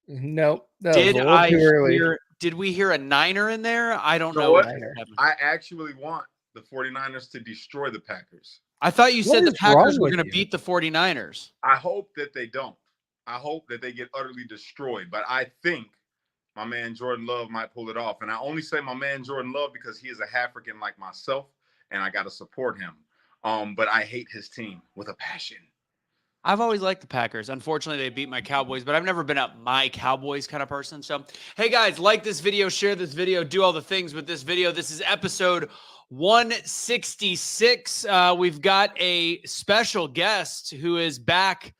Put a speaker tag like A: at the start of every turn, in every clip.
A: Nope, that was a little too early.
B: Did we hear a Niner in there? I don't
C: You know
B: know.
C: what?
A: Niner.
C: I actually want the 49ers to destroy the Packers.
B: I thought you
A: What
B: said the
A: is wrong
B: Packers were
A: with
B: going to
A: you?
B: beat the 49ers.
C: I hope that they don't. I hope that they get utterly destroyed. But I think my man Jordan Love might pull it off. And I only say my man Jordan Love because he is a African like myself, and I got to support him. But I hate his team with a passion.
B: I've always liked the Packers. Unfortunately, they beat my Cowboys, but I've never been a my Cowboys kind of person. So, hey guys, like this video, share this video, do all the things with this video. This is episode 166. We've got a special guest who is back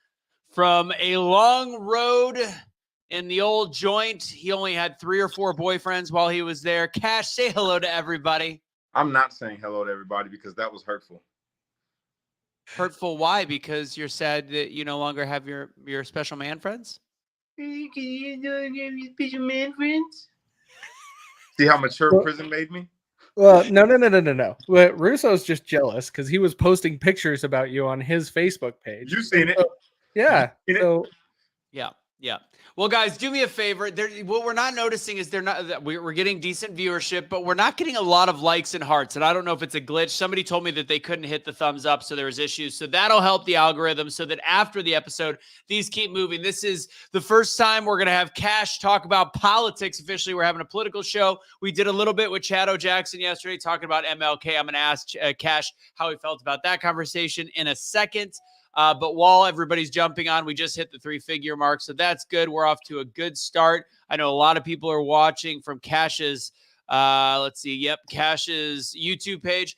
B: from a long road in the old joint. He only had 3 or 4 boyfriends while he was there. Kash, say hello to everybody.
C: I'm not saying hello to everybody because that was hurtful.
B: Hurtful? Why? Because you're sad that you no longer have your special man friends?
C: Hey, can you no longer have your special man friends? See how mature prison made me?
A: Well, no. Well, Russo's just jealous because he was posting pictures about you on his Facebook page.
C: You seen it?
A: Yeah. So
B: Yeah. Well, guys, do me a favor. What we're not noticing is we're getting decent viewership, but we're not getting a lot of likes and hearts. And I don't know if it's a glitch. Somebody told me that they couldn't hit the thumbs up, so there was issues. So that'll help the algorithm so that after the episode, these keep moving. This is the first time we're going to have Kash talk about politics officially. We're having a political show. We did a little bit with Chad Jackson yesterday talking about MLK. I'm going to ask Kash how he felt about that conversation in a second. But while everybody's jumping on, we just hit the 3-figure mark. So that's good. We're off to a good start. I know a lot of people are watching from Kash's, Kash's YouTube page.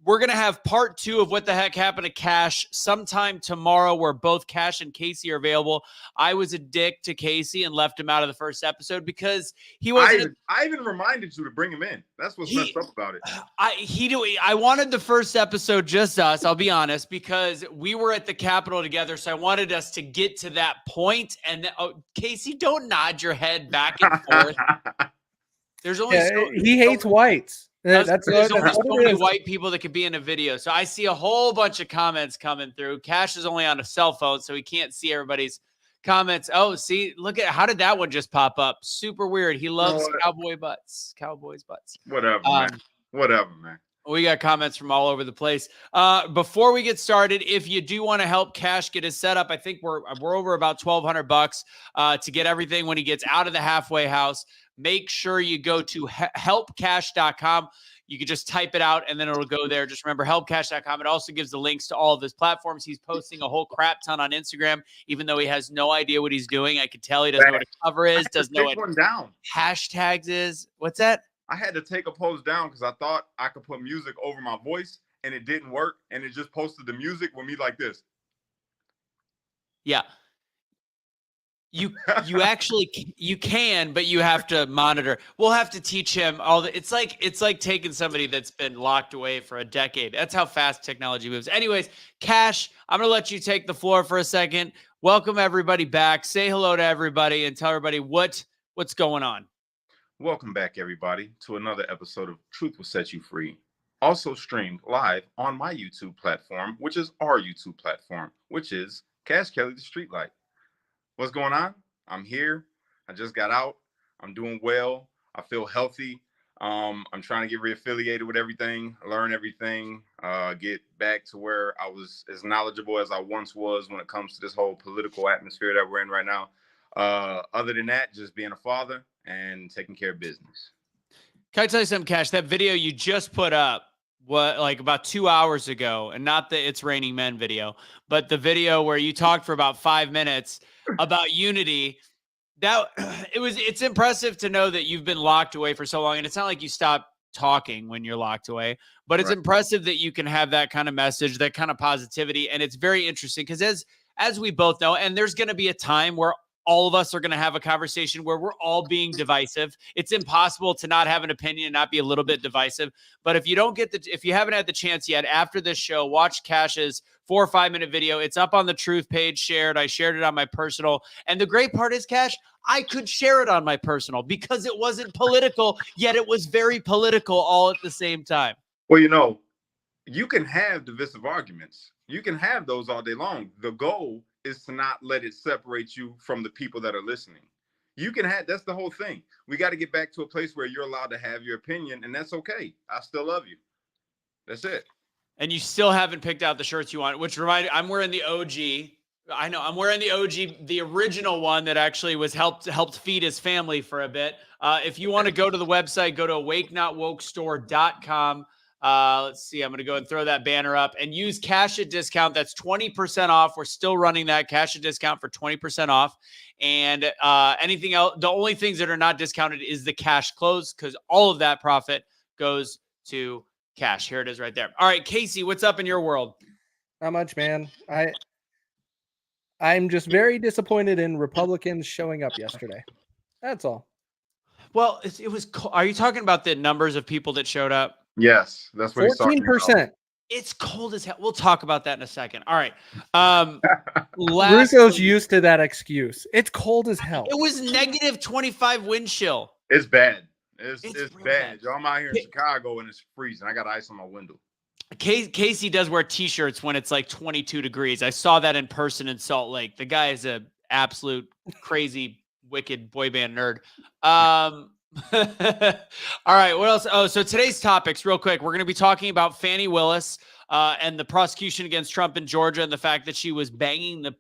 B: We're going to have part 2 of what the heck happened to Kash sometime tomorrow, where both Kash and Casey are available. I was a dick to Casey and left him out of the first episode because he wasn't.
C: I even reminded you to bring him in. That's what's messed up about it.
B: I wanted the first episode just us, I'll be honest, because we were at the Capitol together. So I wanted us to get to that point. And Casey, don't nod your head back and forth. There's only
A: he hates whites.
B: There's only so many white people that could be in a video. So I see a whole bunch of comments coming through. Kash is only on a cell phone, so he can't see everybody's comments. Oh, see, look at how did that one just pop up? Super weird. He loves cowboys' butts.
C: Whatever, man.
B: We got comments from all over the place. Before we get started, if you do want to help Kash get his setup, I think we're over about $1,200 to get everything when he gets out of the halfway house. Make sure you go to helpkash.com. You can just type it out and then it'll go there. Just remember helpkash.com. It also gives the links to all of his platforms. He's posting a whole crap ton on Instagram, even though he has no idea what he's doing. I could tell he doesn't know what a cover is, doesn't know what hashtags is. What's that?
C: I had to take a post down because I thought I could put music over my voice and it didn't work. And it just posted the music with me like this.
B: Yeah. You actually you can, but you have to monitor. We'll have to teach him all the. It's like taking somebody that's been locked away for a decade. That's how fast technology moves. Anyways, Kash, I'm gonna let you take the floor for a second. Welcome everybody back. Say hello to everybody and tell everybody what's going on.
C: Welcome back, everybody, to another episode of Truth Will Set You Free. Also streamed live on my YouTube platform, which is our YouTube platform, which is Kash Kelly the Streetlight. What's going on? I'm here. I just got out. I'm doing well. I feel healthy. I'm trying to get reaffiliated with everything, learn everything, get back to where I was as knowledgeable as I once was when it comes to this whole political atmosphere that we're in right now. Other than that, just being a father and taking care of business.
B: Can I tell you something, Kash? That video you just put up, about 2 hours ago, and not the It's Raining Men video, but the video where you talked for about 5 minutes about unity. It's impressive to know that you've been locked away for so long, and it's not like you stop talking when you're locked away, but it's impressive that you can have that kind of message, that kind of positivity. And it's very interesting because as we both know, and there's going to be a time where all of us are going to have a conversation where we're all being divisive. It's impossible to not have an opinion and not be a little bit divisive. But if you haven't had the chance yet, after this show, watch Kash's 4 or 5 minute video. It's up on the Truth page shared. I shared it on my personal. And the great part is, Kash, I could share it on my personal because it wasn't political, yet it was very political all at the same time.
C: Well, you can have divisive arguments. You can have those all day long. The goal is to not let it separate you from the people that are listening. You can have, that's the whole thing. We got to get back to a place where you're allowed to have your opinion, and that's okay. I still love you. That's it.
B: And you still haven't picked out the shirts you want, which reminded, I'm wearing the OG. I know I'm wearing the OG, the original one that actually was helped feed his family for a bit. If you want to go to the website, go to awakenotwokestore.com. Let's see. I'm going to go and throw that banner up and use cash at discount. That's 20% off. We're still running that cash at discount for 20% off. And anything else, the only things that are not discounted is the cash clothes, because all of that profit goes to cash. Here it is right there. All right, Casey, what's up in your world?
A: Not much, man. I'm just very disappointed in Republicans showing up yesterday. That's all.
B: Well, it was. Are you talking about the numbers of people that showed up?
C: Yes, that's what he's talking about.
A: 14%.
B: It's cold as hell. We'll talk about that in a second. All right.
A: Russo's used to that excuse. It's cold as hell.
B: It was negative 25 wind chill.
C: It's bad. It's
B: real
C: bad. Yo, I'm out here in Chicago and it's freezing. I got ice on my window.
B: Casey does wear t-shirts when it's like 22 degrees. I saw that in person in Salt Lake. The guy is a absolute crazy, wicked boy band nerd. All right, what else? Oh, so today's topics, real quick. We're going to be talking about Fani Willis and the prosecution against Trump in Georgia and the fact that she was banging the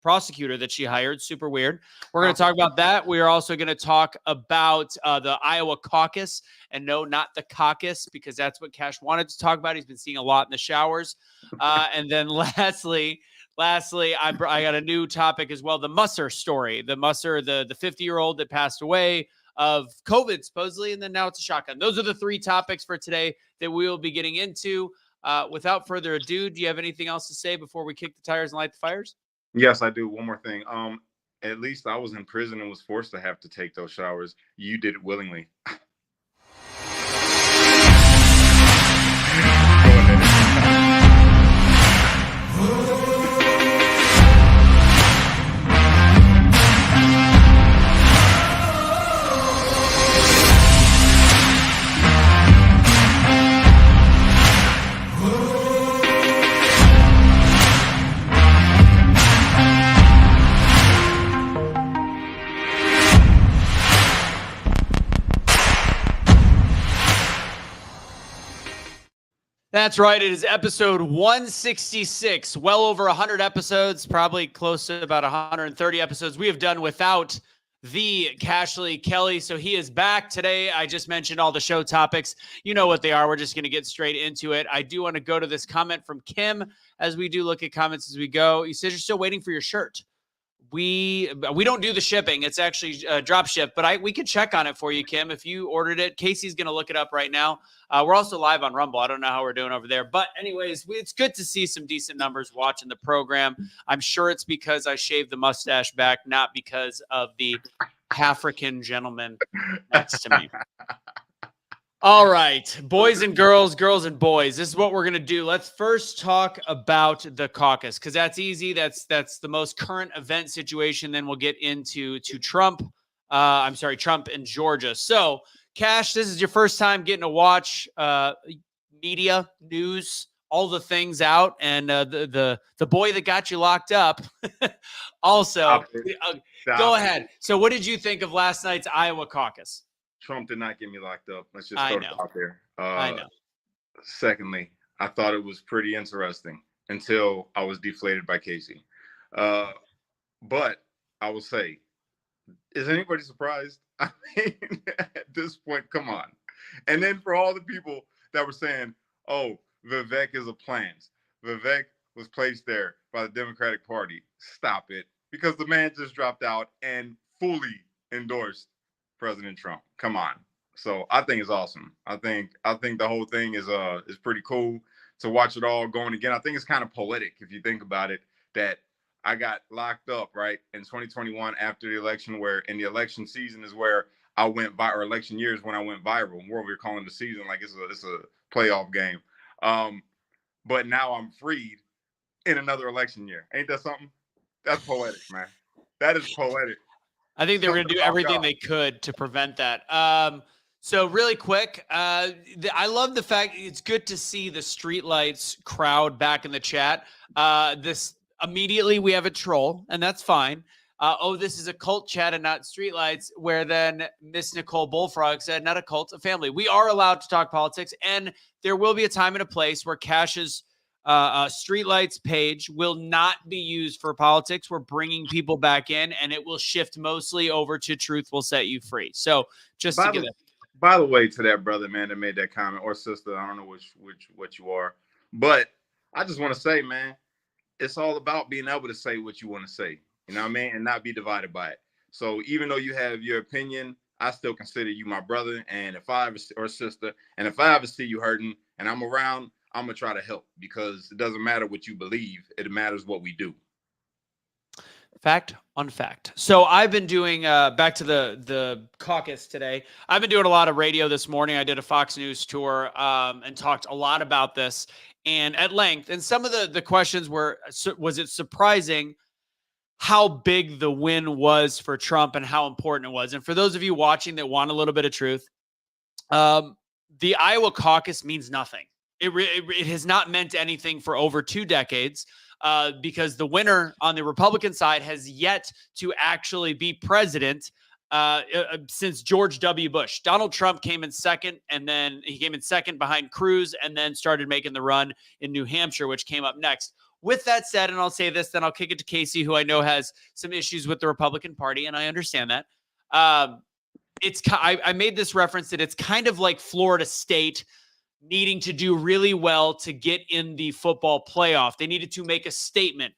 B: prosecutor that she hired. Super weird. We're going to talk about that. We are also going to talk about the Iowa caucus, and no, not the caucus, because that's what Cash wanted to talk about. He's been seeing a lot in the showers. And then lastly, I got a new topic as well. The Musser story, the 50-year-old that passed away of COVID, supposedly, and then now it's a shotgun. Those are the three topics for today that we will be getting into. Without further ado, do you have anything else to say before we kick the tires and light the fires?
C: Yes, I do. One more thing. At least I was in prison and was forced to have to take those showers. You did it willingly.
B: That's right. It is episode 166, well over 100 episodes, probably close to about 130 episodes we have done without the Kash Lee Kelly. So he is back today. I just mentioned all the show topics. You know what they are. We're just going to get straight into it. I do want to go to this comment from Kim as we do look at comments as we go. He says, you're still waiting for your shirt. We don't do the shipping. It's actually drop ship, but we can check on it for you, Kim, if you ordered it. Casey's going to look it up right now. We're also live on Rumble. I don't know how we're doing over there, but anyways, it's good to see some decent numbers watching the program. I'm sure it's because I shaved the mustache back, not because of the African gentleman next to me. All right, boys and girls, girls and boys, this is what we're going to do. Let's first talk about the caucus, because that's easy. That's the most current event situation. Then we'll get into Trump. Trump and Georgia. So, Cash, this is your first time getting to watch media, news, all the things out, and the boy that got you locked up. Also, go ahead. So, what did you think of last night's Iowa caucus?
C: Trump did not get me locked up. Let's just throw it out there.
B: I know.
C: Secondly, I thought it was pretty interesting until I was deflated by Casey. But I will say, is anybody surprised? I mean, at this point, come on. And then for all the people that were saying, oh, Vivek is a plant. Vivek was placed there by the Democratic Party. Stop it. Because the man just dropped out and fully endorsed President Trump. Come on. So I think it's awesome. I think the whole thing is pretty cool to watch it all going again. I think it's kind of poetic if you think about it, that I got locked up right in 2021 after the election, where in the election season is where I went viral, or election years when I went viral. We're over here calling the season like it's a playoff game. But now I'm freed in another election year. Ain't that something? That's poetic, man. That is poetic.
B: I think they were going to do everything they could to prevent that. So really quick, I love the fact it's good to see the streetlights crowd back in the chat. This immediately we have a troll, and that's fine. this is a cult chat and not streetlights, where then Miss Nicole Bullfrog said, not a cult, a family. We are allowed to talk politics, and there will be a time and a place where Cash's streetlights page will not be used for politics. We're bringing people back in, and it will shift mostly over to Truth Will Set You Free. So just to get it.
C: By the way, to that brother, man, that made that comment, or sister, I don't know what you are, but I just want to say, man, it's all about being able to say what you want to say. You know what I mean? And not be divided by it. So even though you have your opinion, I still consider you my brother. And if I ever, or sister, and if I ever see you hurting and I'm around, I'm going to try to help, because it doesn't matter what you believe. It matters what we do.
B: Fact on fact. So I've been doing, back to the caucus today. I've been doing a lot of radio this morning. I did a Fox News tour and talked a lot about this and at length. And some of the questions were, was it surprising how big the win was for Trump and how important it was? And for those of you watching that want a little bit of truth, the Iowa caucus means nothing. It has not meant anything for over 2 decades because the winner on the Republican side has yet to actually be president since George W. Bush. Donald Trump came in second, and then he came in second behind Cruz, and then started making the run in New Hampshire, which came up next. With that said, and I'll say this, then I'll kick it to Casey, who I know has some issues with the Republican Party, and I understand that. I made this reference that it's kind of like Florida State needing to do really well to get in the football playoff. They needed to make a statement.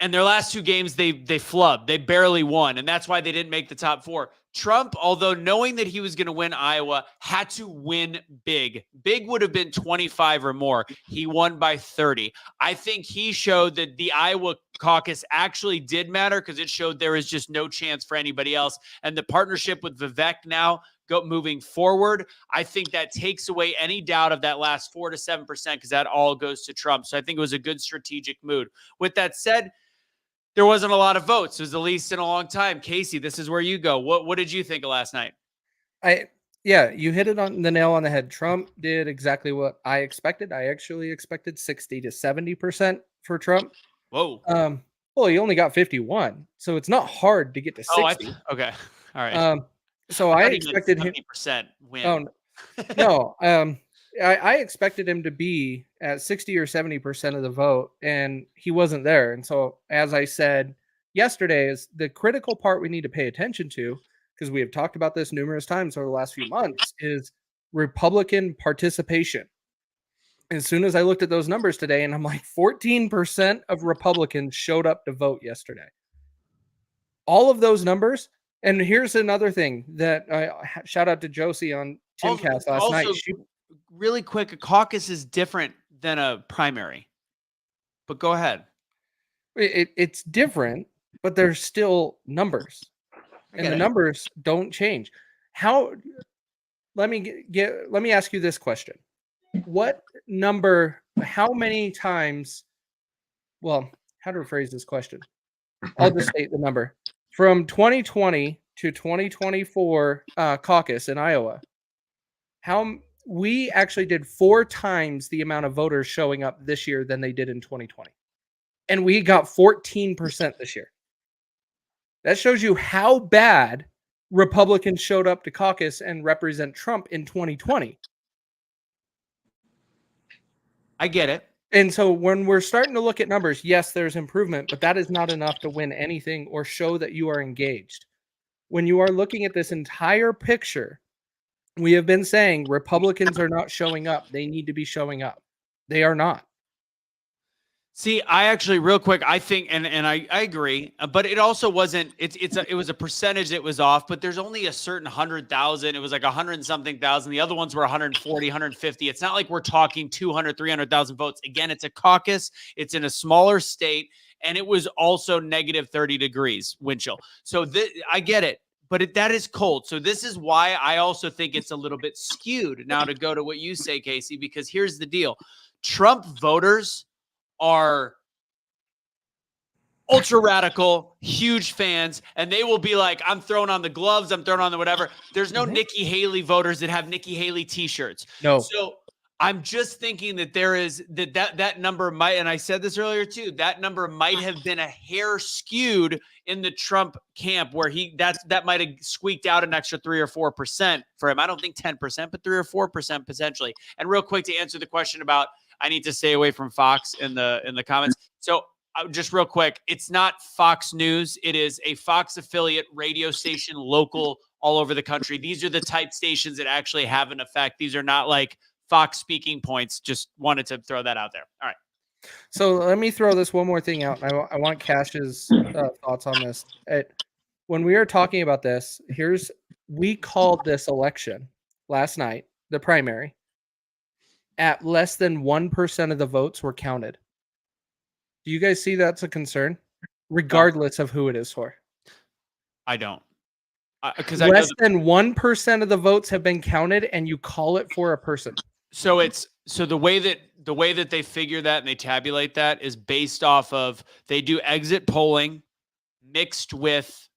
B: And their last 2 games, they flubbed. They barely won, and that's why they didn't make the top 4. Trump, although knowing that he was going to win Iowa, had to win big. Big would have been 25 or more. He won by 30. I think he showed that the Iowa caucus actually did matter, because it showed there is just no chance for anybody else. And the partnership with Vivek now moving forward, I think that takes away any doubt of that last 4 to 7%, because that all goes to Trump. So I think it was a good strategic move. With that said, there wasn't a lot of votes. It was the least in a long time. Casey, this is where you go. What did you think of last night?
A: Yeah, you hit it on the nail on the head. Trump did exactly what I expected. I actually expected 60 to 70% for Trump.
B: Whoa.
A: Well, he only got 51, so it's not hard to get to 60.
B: Okay. All right.
A: So I expected
B: 70% win.
A: Oh, no. I expected him to be at 60 or 70% of the vote, and he wasn't there. And so, as I said yesterday, is the critical part we need to pay attention to, because we have talked about this numerous times over the last few months, is Republican participation. As soon as I looked at those numbers today, and I'm like, 14% of Republicans showed up to vote yesterday. All of those numbers. And here's another thing that I shout out to Josie on Timcast last night.
B: Really quick, a caucus is different than a primary, but go ahead.
A: It's different, but there's still numbers, and the numbers don't change. Let me ask you this question. What number, how many times, well, how to rephrase this question? I'll just state the number. From 2020 to 2024 caucus in Iowa, we actually did 4 times the amount of voters showing up this year than they did in 2020. And we got 14% this year. That shows you how bad Republicans showed up to caucus and represent Trump in 2020.
B: I get it.
A: And so when we're starting to look at numbers, yes, there's improvement, but that is not enough to win anything or show that you are engaged. When you are looking at this entire picture, we have been saying Republicans are not showing up. They need to be showing up. They are not.
B: See, I actually, real quick, I think, and I agree, but it also wasn't. It was a percentage that was off, but there's only a certain 100,000. It was like 100 and something thousand. The other ones were 140, 150. It's not like we're talking 200, 300,000 votes. Again, it's a caucus. It's in a smaller state, and it was also negative 30 degrees wind chill. So I get it. But that is cold. So this is why I also think it's a little bit skewed. Now, to go to what you say, Casey, because here's the deal. Trump voters are ultra radical, huge fans, and they will be like, I'm throwing on the gloves, I'm throwing on the whatever. There's no Nikki Haley voters that have Nikki Haley t-shirts.
A: No.
B: So I'm just thinking that there is that number might, and I said this earlier too, that number might have been a hair skewed in the Trump camp where that might have squeaked out an extra 3 or 4% for him. I don't think 10%, but 3 or 4% potentially. And real quick to answer the question about I need to stay away from Fox in the comments. So just real quick, it's not Fox News. It is a Fox affiliate radio station, local all over the country. These are the type stations that actually have an effect. These are not like Fox speaking points. Just wanted to throw that out there. All right.
A: So let me throw this one more thing out. I want Cash's thoughts on this. When we were talking about this, we called this election last night, the primary, at less than 1% of the votes were counted. Do you guys see that's a concern, regardless of who it is for?
B: I don't. Because
A: less than 1% of the votes have been counted, and you call it for a person.
B: So the way that they figure that and they tabulate that is based off of they do exit polling mixed with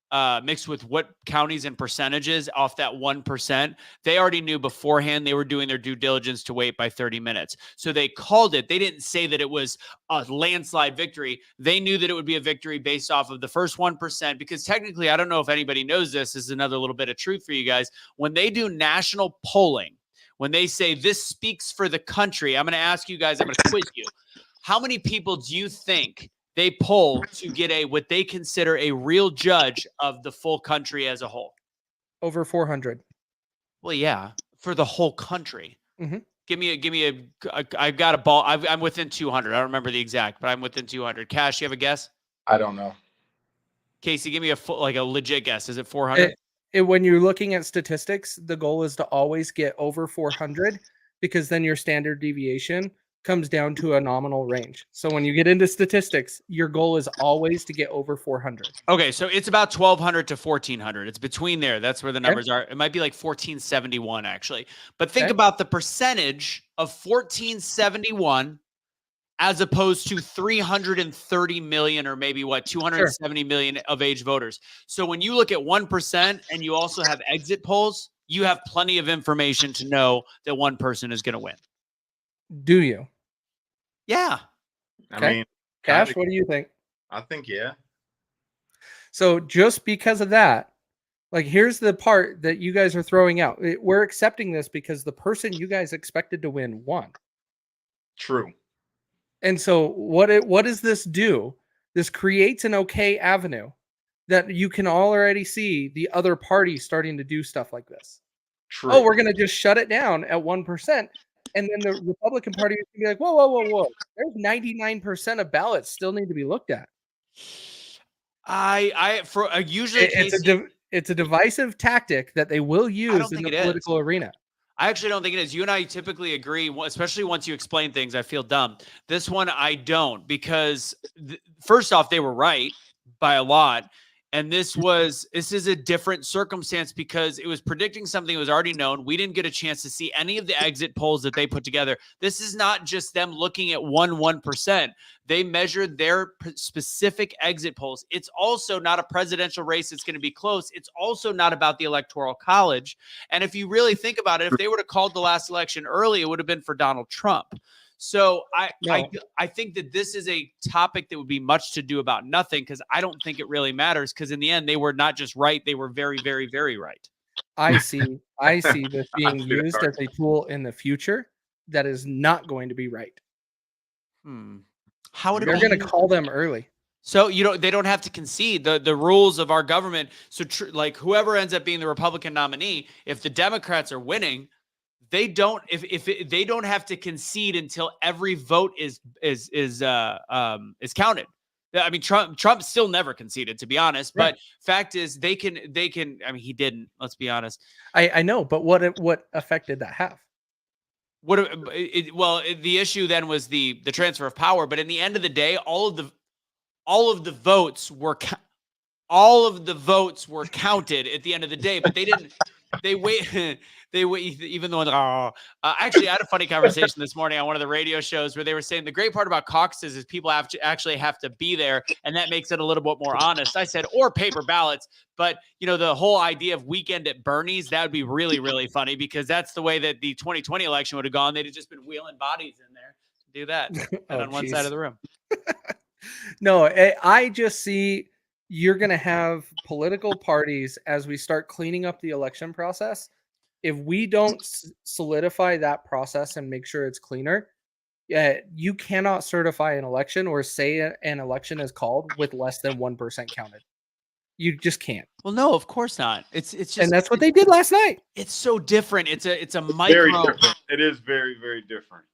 B: what counties and percentages off that 1%. They already knew beforehand. They were doing their due diligence to wait by 30 minutes. So they called it. They didn't say that it was a landslide victory. They knew that it would be a victory based off of the first 1%, because technically, I don't know if anybody knows this is another little bit of truth for you guys. When they do national polling, when they say this speaks for the country, I'm going to ask you guys, I'm going to quiz you. How many people do you think they poll to get what they consider a real judge of the full country as a whole?
A: Over 400.
B: Well, yeah, for the whole country.
A: Mm-hmm.
B: Give me I've got a ball. I'm within 200. I don't remember the exact, but I'm within 200. Cash, you have a guess?
C: I don't know.
B: Casey, give me a legit guess. Is it 400?
A: When you're looking at statistics, the goal is to always get over 400, because then your standard deviation comes down to a nominal range. So when you get into statistics, your goal is always to get over 400.
B: Okay, so it's about 1,200 to 1,400. It's between there. That's where the numbers are. It might be like 1,471 actually. But think about the percentage of 1,471 as opposed to 330 million, or maybe 270 million of age voters. So when you look at 1% and you also have exit polls, you have plenty of information to know that one person is going to win.
A: Do you?
B: Yeah.
C: I mean,
A: Cash, what do you think?
C: I think, yeah.
A: So just because of that, like, here's the part that you guys are throwing out. We're accepting this because the person you guys expected to win won.
C: True.
A: And so what does this do? This creates an okay avenue that you can already see the other party starting to do stuff like this.
C: True.
A: Oh, we're going to just shut it down at 1%. And then the Republican Party is going to be like, whoa. There's 99% of ballots still need to be looked at.
B: Usually
A: it's a divisive tactic that they will use in the political arena.
B: I actually don't think it is. You and I typically agree, especially once you explain things. I feel dumb. This one, I don't, because first off, they were right by a lot. And this is a different circumstance because it was predicting something that was already known. We didn't get a chance to see any of the exit polls that they put together. This is not just them looking at 1%. They measured their specific exit polls. It's also not a presidential race that's going to be close. It's also not about the Electoral College. And if you really think about it, if they would have called the last election early, it would have been for Donald Trump. So I think that this is a topic that would be much to do about nothing, because I don't think it really matters, because in the end, they were not just right. They were very, very, very right.
A: I see this being used as a tool in the future that is not going to be right.
B: How would
A: they're going to call them early?
B: So they don't have to concede the rules of our government. So like whoever ends up being the Republican nominee, if the Democrats are winning, they don't they don't have to concede until every vote is counted. I mean, Trump still never conceded, to be honest. Right. But fact is, they can. I mean, he didn't. Let's be honest.
A: I know, but what effect did that have?
B: The issue then was the transfer of power. But in the end of the day, all of the votes were counted at the end of the day. But they didn't. they wait. They wait. Even though, actually, I had a funny conversation this morning on one of the radio shows where they were saying the great part about caucuses is people have to actually have to be there, and that makes it a little bit more honest. I said, or paper ballots, but the whole idea of weekend at Bernie's, that would be really, really funny, because that's the way that the 2020 election would have gone. They'd have just been wheeling bodies in there to do that, and on one side of the room.
A: No, I just see you're going to have political parties as we start cleaning up the election process. If we don't solidify that process and make sure it's cleaner, you cannot certify an election or say an election is called with less than 1% counted. You just can't.
B: Well, no, of course not. It's just,
A: and that's what they did last night.
B: It's so different. It's a micro.
C: Very different. It is very, very different.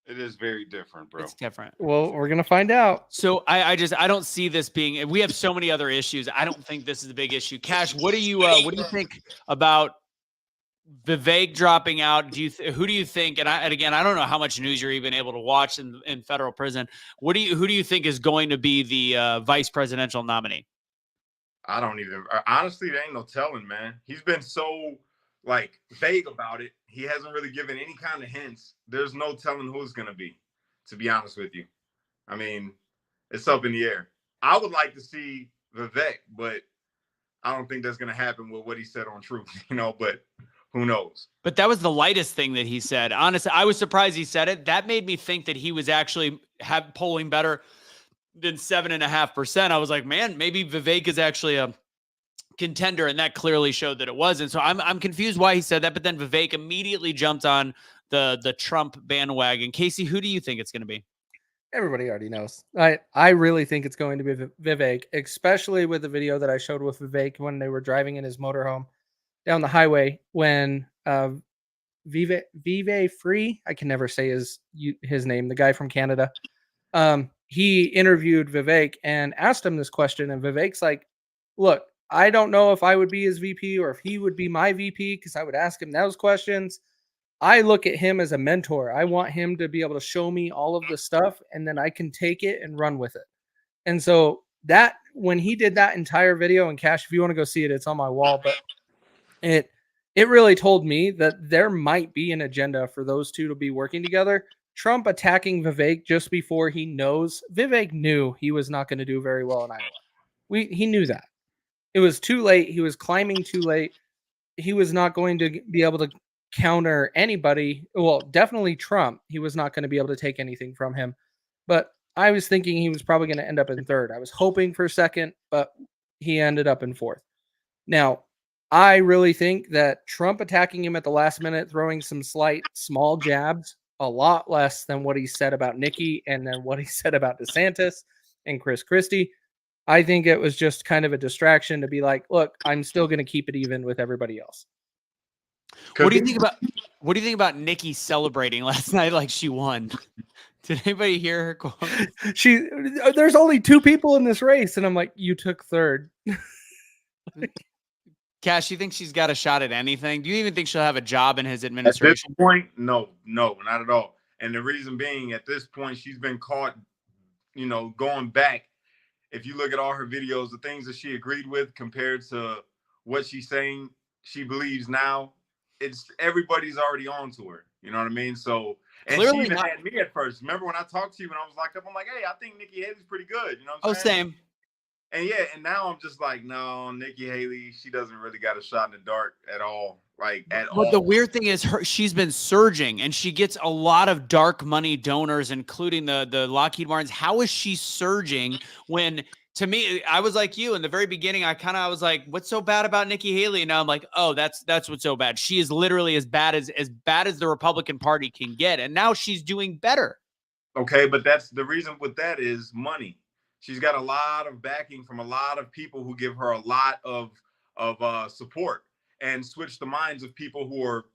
C: It is very different, bro.
B: It's different.
A: Well, we're gonna find out.
B: So I don't see this being. We have so many other issues. I don't think this is a big issue. Cash, what do you think about Vivek dropping out? Who do you think? And again, I don't know how much news you're even able to watch in federal prison. Who do you think is going to be the vice presidential nominee?
C: I don't even. Honestly, there ain't no telling, man. He's been so vague about it. He hasn't really given any kind of hints. There's no telling who it's going to be, to be honest with you. I mean, it's up in the air. I would like to see Vivek, but I don't think that's going to happen with what he said on Truth, but who knows? But
B: that was the lightest thing that he said. Honestly, I was surprised he said it. That made me think that he was actually polling better than 7.5%. I was like, man, maybe Vivek is actually a contender, and that clearly showed that it wasn't. So I'm confused why he said that, but then Vivek immediately jumped on the Trump bandwagon. Casey, who do you think it's going to be?
A: Everybody already knows. I really think it's going to be Vivek, especially with the video that I showed with Vivek when they were driving in his motorhome down the highway when Vive Free, I can never say his name, the guy from Canada, he interviewed Vivek and asked him this question, and Vivek's like, look, I don't know if I would be his VP or if he would be my VP, because I would ask him those questions. I look at him as a mentor. I want him to be able to show me all of the stuff, and then I can take it and run with it. And so that when he did that entire video, and Cash, if you want to go see it, it's on my wall, but it really told me that there might be an agenda for those two to be working together. Trump attacking Vivek just before he knows. Vivek knew he was not going to do very well in Iowa. He knew that. It was too late. He was climbing too late. He was not going to be able to counter anybody. Well, definitely Trump. He was not going to be able to take anything from him. But I was thinking he was probably going to end up in third. I was hoping for second, but he ended up in fourth. Now, I really think that Trump attacking him at the last minute, throwing some small jabs, a lot less than what he said about Nikki and then what he said about DeSantis and Chris Christie. I think it was just kind of a distraction to be like, look, I'm still going to keep it even with everybody else.
B: What do you think about Nikki celebrating last night like she won? Did anybody hear her quote?
A: There's only 2 people in this race, and I'm like, you took third.
B: Cash, you think she's got a shot at anything? Do you even think she'll have a job in his administration?
C: At this point, no, not at all. And the reason being, at this point, she's been caught, going back. If you look at all her videos, the things that she agreed with compared to what she's saying she believes now, it's everybody's already on to her. You know what I mean? So, and clearly she even had me at first. Remember when I talked to you and I was locked up? I'm like, hey, I think Nikki Haley's pretty good. You know what I'm saying?
B: Same.
C: And yeah, and now I'm just like, no, Nikki Haley, she doesn't really got a shot in the dark at all.
B: But the weird thing is she's been surging and she gets a lot of dark money donors, including the Lockheed Martins. How is she surging when, to me, I was like you in the very beginning, I was like, what's so bad about Nikki Haley? And now I'm like, oh, that's what's so bad. She is literally as bad as the Republican Party can get. And now she's doing better.
C: Okay, but that's the reason with that is money. She's got a lot of backing from a lot of people who give her a lot of support and switch the minds of people who are,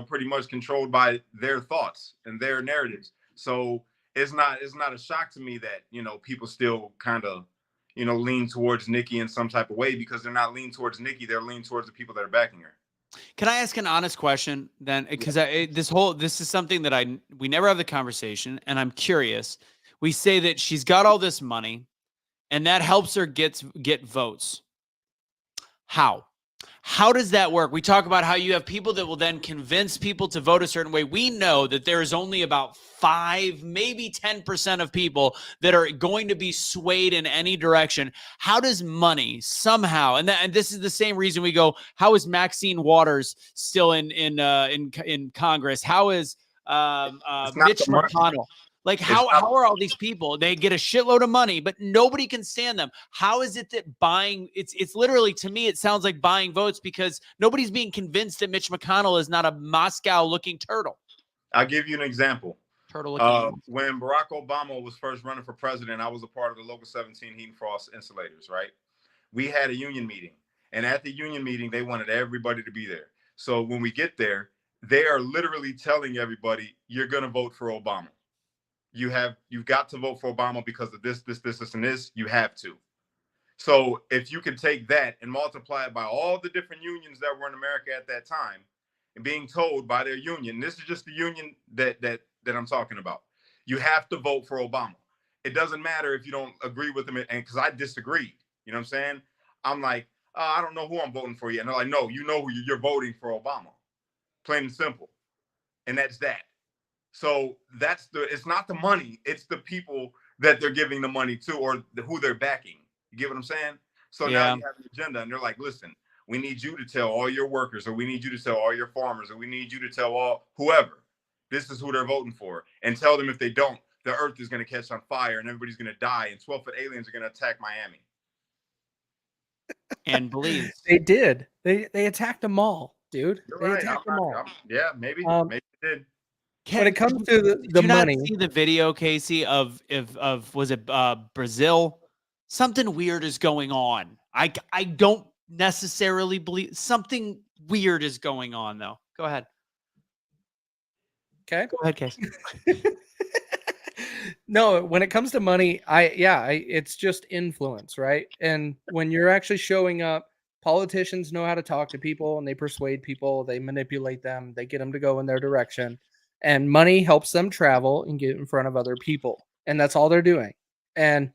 C: pretty much controlled by their thoughts and their narratives. So it's not a shock to me that, people still kind of, lean towards Nikki in some type of way, because they're not leaning towards Nikki. They're leaning towards the people that are backing her.
B: Can I ask an honest question then? Because this is something that we never have the conversation, and I'm curious. We say that she's got all this money and that helps her get votes. How? How does that work? We talk about how you have people that will then convince people to vote a certain way. We know that there is only about 5, maybe 10% of people that are going to be swayed in any direction. How does money somehow, and this is the same reason we go, how is Maxine Waters still in Congress? How is
C: It's not
B: Mitch
C: the money.
B: McConnell? Like,
C: It's not,
B: how are all these people? They get a shitload of money, but nobody can stand them. How is it that buying, it's literally, to me, it sounds like buying votes because nobody's being convinced that Mitch McConnell is not a Moscow-looking turtle.
C: I'll give you an example.
B: Turtle-looking.
C: When Barack Obama was first running for president, I was a part of the Local 17 Heat and Frost Insulators, right? We had a union meeting. And at the union meeting, they wanted everybody to be there. So when we get there, they are literally telling everybody, you're going to vote for Obama. You've got to vote for Obama because of this, and this. You have to. So if you can take that and multiply it by all the different unions that were in America at that time, and being told by their union, this is just the union that I'm talking about. You have to vote for Obama. It doesn't matter if you don't agree with him, and because I disagreed. You know what I'm saying? I'm like, I don't know who I'm voting for yet. And they're like, no, you know who you're voting for, Obama. Plain and simple. And that's that. So it's not the money, it's the people that they're giving the money to or who they're backing. You get what I'm saying? So now you have an agenda and they're like, listen, we need you to tell all your workers, or we need you to tell all your farmers, or we need you to tell all whoever, this is who they're voting for, and tell them if they don't, the earth is going to catch on fire and everybody's going to die and 12-foot aliens are going to attack Miami.
B: And believe
A: they did. They attacked them all, dude. They attacked them all.
C: Yeah, maybe they did.
A: When it comes to the money,
B: not see the video, Casey, of was it Brazil? Something weird is going on. I don't necessarily believe something weird is going on though. Go ahead.
A: Okay.
B: Go ahead, Casey.
A: No, when it comes to money, it's just influence, right? And when you're actually showing up, politicians know how to talk to people and they persuade people, they manipulate them, they get them to go in their direction. And money helps them travel and get in front of other people. And that's all they're doing. And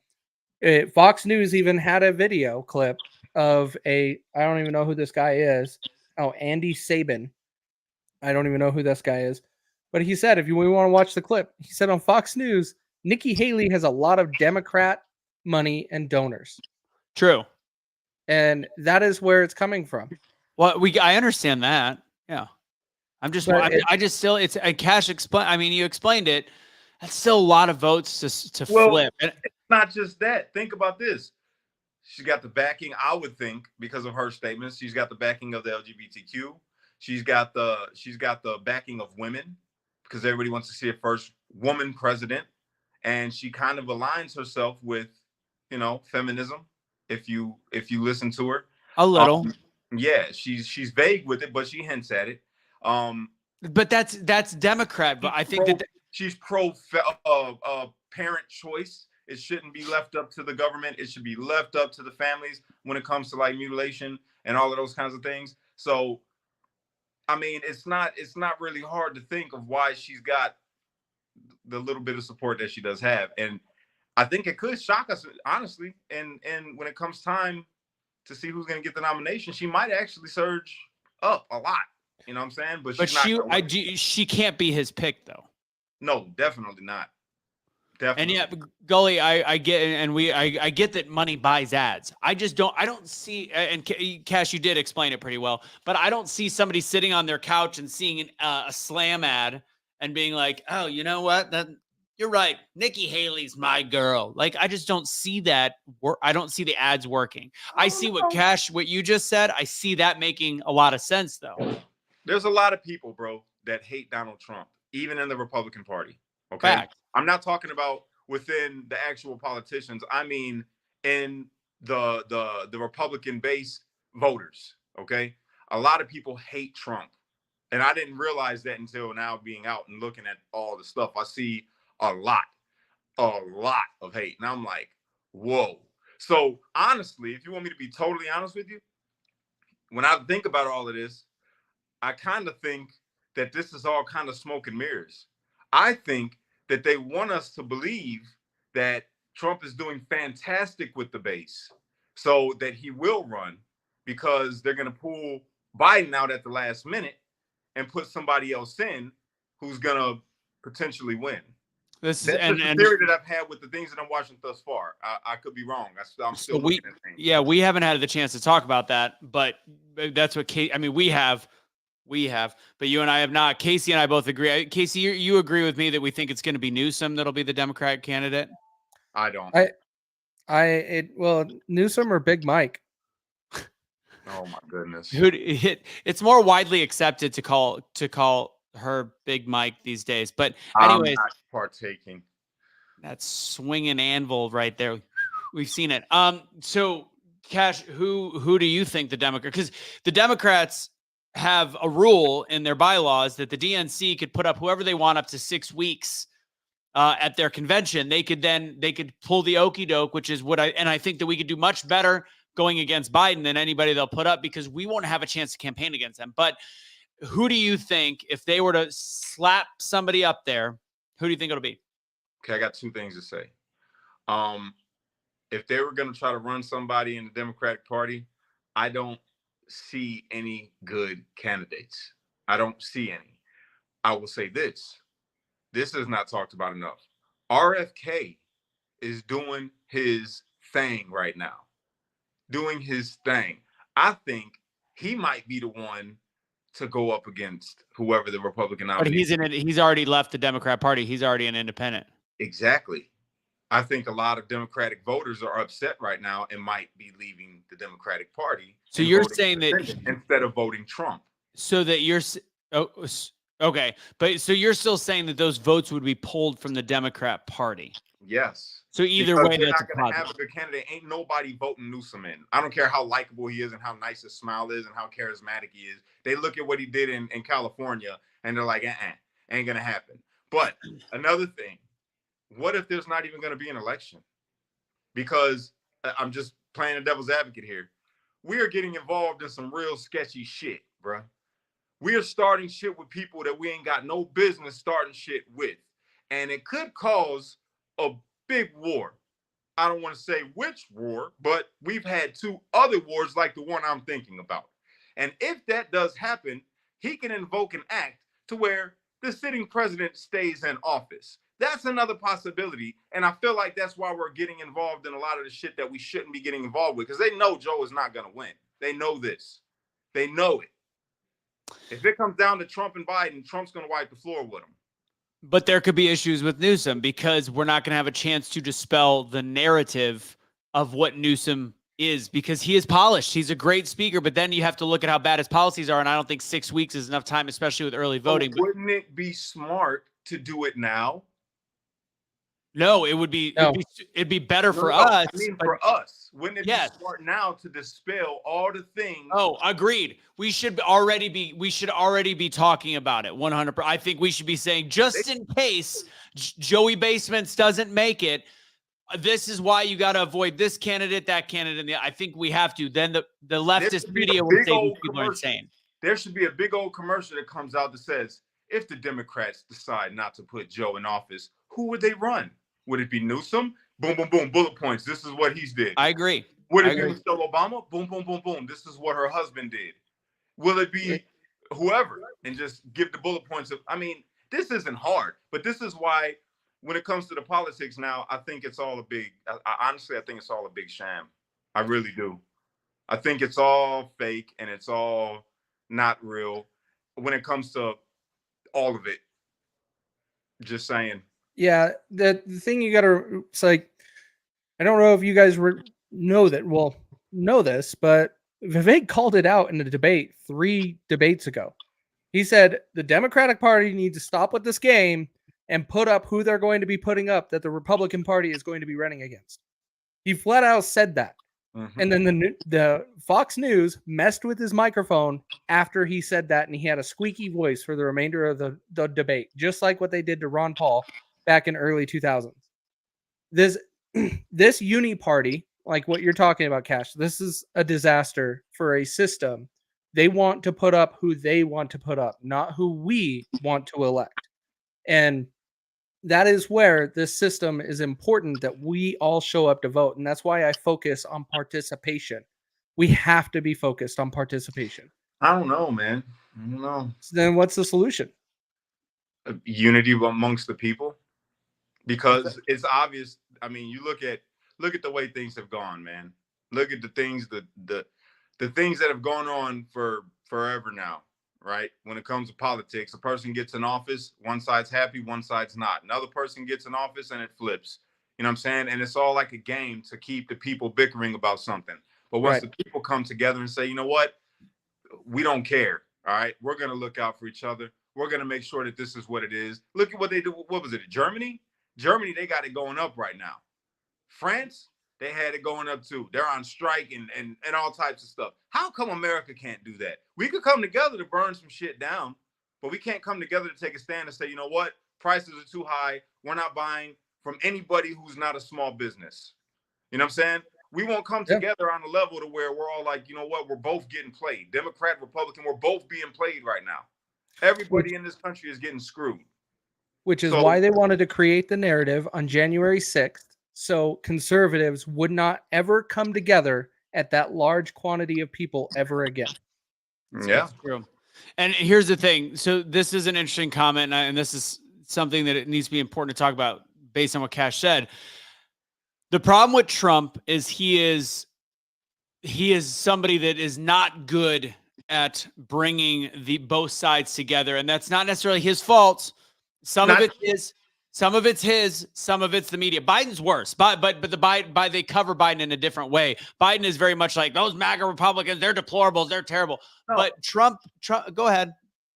A: Fox News even had a video clip of I don't even know who this guy is. Oh, Andy Sabin. I don't even know who this guy is. But he said, if you want to watch the clip, he said on Fox News, Nikki Haley has a lot of Democrat money and donors.
B: True.
A: And that is where it's coming from.
B: Well, I understand that. Yeah. It's a Cash explain. I mean, you explained it. That's still a lot of votes to flip.
C: It's not just that. Think about this. She's got the backing, I would think, because of her statements. She's got the backing of the LGBTQ. She's got the backing of women because everybody wants to see a first woman president. And she kind of aligns herself with, feminism. If you listen to her.
B: A little.
C: Yeah, she's vague with it, but she hints at it.
B: But that's Democrat. But I think that
C: she's pro parent choice. It shouldn't be left up to the government. It should be left up to the families when it comes to like mutilation and all of those kinds of things. So, I mean, it's not really hard to think of why she's got the little bit of support that she does have. And I think it could shock us, honestly. And when it comes time to see who's going to get the nomination, she might actually surge up a lot. You know what I'm saying? But
B: she can't be his pick, though.
C: No, definitely not. Definitely.
B: And yeah, Gully, I get, and I get that money buys ads. I don't see, and Cash, you did explain it pretty well, but I don't see somebody sitting on their couch and seeing a slam ad and being like, oh, you know what? You're right. Nikki Haley's my girl. Like, I just don't see that. I don't see the ads working. I see what you just said. I see that making a lot of sense, though.
C: There's a lot of people, bro, that hate Donald Trump, even in the Republican Party. Okay.
B: Fact.
C: I'm not talking about within the actual politicians. I mean, in the Republican base voters. Okay. A lot of people hate Trump. And I didn't realize that until now being out and looking at all the stuff. I see a lot of hate. And I'm like, whoa. So honestly, if you want me to be totally honest with you, when I think about all of this, I kind of think that this is all kind of smoke and mirrors. I think that they want us to believe that Trump is doing fantastic with the base so that he will run because they're going to pull Biden out at the last minute and put somebody else in who's going to potentially win. That's the theory that I've had with the things that I'm watching thus far. I could be wrong. I'm still looking at things.
B: Yeah, we haven't had the chance to talk about that, but that's what we have, but you and I have not. Casey and I both agree. Casey, you agree with me that we think it's going to be Newsom that'll be the Democratic candidate?
C: I don't.
A: Well, Newsom or Big Mike.
C: Oh my goodness.
B: It's more widely accepted to call her Big Mike these days. But anyways,
C: I'm not partaking.
B: That's swinging anvil right there. We've seen it. So Kash, who do you think the Democrat? Because the Democrats have a rule in their bylaws that the DNC could put up whoever they want up to 6 weeks at their convention. They could pull the okey doke, which is I think that we could do much better going against Biden than anybody they'll put up, because we won't have a chance to campaign against them. But who do you think, if they were to slap somebody up there, who do you think it'll be?
C: Okay, I got two things to say. If they were going to try to run somebody in the Democratic Party, I don't see any good candidates. I don't see any. I will say this. This is not talked about enough. RFK is doing his thing right now. Doing his thing. I think he might be the one to go up against whoever the Republican nominee is.
B: But he's already left the Democrat Party. He's already an independent.
C: Exactly. I think a lot of Democratic voters are upset right now and might be leaving the Democratic Party.
B: So you're saying that
C: instead of voting Trump.
B: So that you're okay, but so you're still saying that those votes would be pulled from the Democrat Party?
C: Yes.
B: So either way,
C: they're not going to have a good candidate. Ain't nobody voting Newsom in. I don't care how likable he is and how nice his smile is and how charismatic he is. They look at what he did in California and they're like, ain't going to happen. But another thing, what if there's not even going to be an election? Because I'm just playing the devil's advocate here. We are getting involved in some real sketchy shit, bro. We are starting shit with people that we ain't got no business starting shit with. And it could cause a big war. I don't want to say which war, but we've had two other wars like the one I'm thinking about. And if that does happen, he can invoke an act to where the sitting president stays in office. That's another possibility. And I feel like that's why we're getting involved in a lot of the shit that we shouldn't be getting involved with, because they know Joe is not going to win. They know this. They know it. If it comes down to Trump and Biden, Trump's going to wipe the floor with them.
B: But there could be issues with Newsom because we're not going to have a chance to dispel the narrative of what Newsom is, because he is polished. He's a great speaker, but then you have to look at how bad his policies are. And I don't think 6 weeks is enough time, especially with early voting.
C: So wouldn't it be smart to do it now?
B: No, it'd be better for us.
C: I mean, for us, wouldn't it be smart now to dispel all the things?
B: Oh, agreed. We should already be talking about it. 100%. I think we should be saying, just in case Joey Basements doesn't make it, this is why you got to avoid this candidate, that candidate. And I think we have to. Then the leftist media will say these people are insane.
C: There should be a big old commercial that comes out that says, if the Democrats decide not to put Joe in office, who would they run? Would it be Newsom? Boom, boom, boom, bullet points. This is what he's did.
B: I agree.
C: Would it be Michelle Obama? Boom, boom, boom, boom. This is what her husband did. Will it be whoever? And just give the bullet points of, I mean, this isn't hard, but this is why when it comes to the politics now, I think it's all honestly, I think it's all a big sham. I really do. I think it's all fake and it's all not real when it comes to all of it. Just saying.
A: Yeah, the thing you gotta, it's like, I don't know if you guys know this, but Vivek called it out in a debate 3 debates ago. He said the Democratic Party needs to stop with this game and put up who they're going to be putting up that the Republican Party is going to be running against. He flat out said that. Mm-hmm. And then the Fox News messed with his microphone after he said that, and he had a squeaky voice for the remainder of the debate, just like what they did to Ron Paul back in early 2000s. This uni party, like what you're talking about, Kash, this is a disaster for a system. They want to put up who they want to put up, not who we want to elect. And that is where this system is important, that we all show up to vote. And that's why I focus on participation. We have to be focused on participation.
C: I don't know, man. I don't know.
A: So then what's the solution?
C: Unity amongst the people, because it's obvious. I mean, you look at the way things have gone, man. Look at the things the things that have gone on for forever now, right? When it comes to politics, a person gets in office, one side's happy, one side's not. Another person gets in office and it flips. You know what I'm saying? And it's all like a game to keep the people bickering about something. But once the people come together and say, you know what, we don't care. All right, we're gonna look out for each other. We're gonna make sure that this is what it is. Look at what they do. What was it? Germany? Germany, they got it going up right now. France, they had it going up too. They're on strike and all types of stuff. How come America can't do that? We could come together to burn some shit down, but we can't come together to take a stand and say, you know what, prices are too high. We're not buying from anybody who's not a small business. You know what I'm saying? We won't come together on a level to where we're all like, you know what, we're both getting played. Democrat, Republican, we're both being played right now. Everybody in this country is getting screwed.
A: Which is why they wanted to create the narrative on January 6th, so conservatives would not ever come together at that large quantity of people ever again.
C: Yeah.
B: That's true. And here's the thing. So this is an interesting comment, and this is something that it needs to be important to talk about based on what Kash said. The problem with Trump is he is somebody that is not good at bringing the both sides together, and that's not necessarily his fault. Some of it's his, some of it's the media. Biden's worse, but they cover Biden in a different way. Biden is very much like those MAGA Republicans. They're deplorables. They're terrible. No. But Trump, go ahead.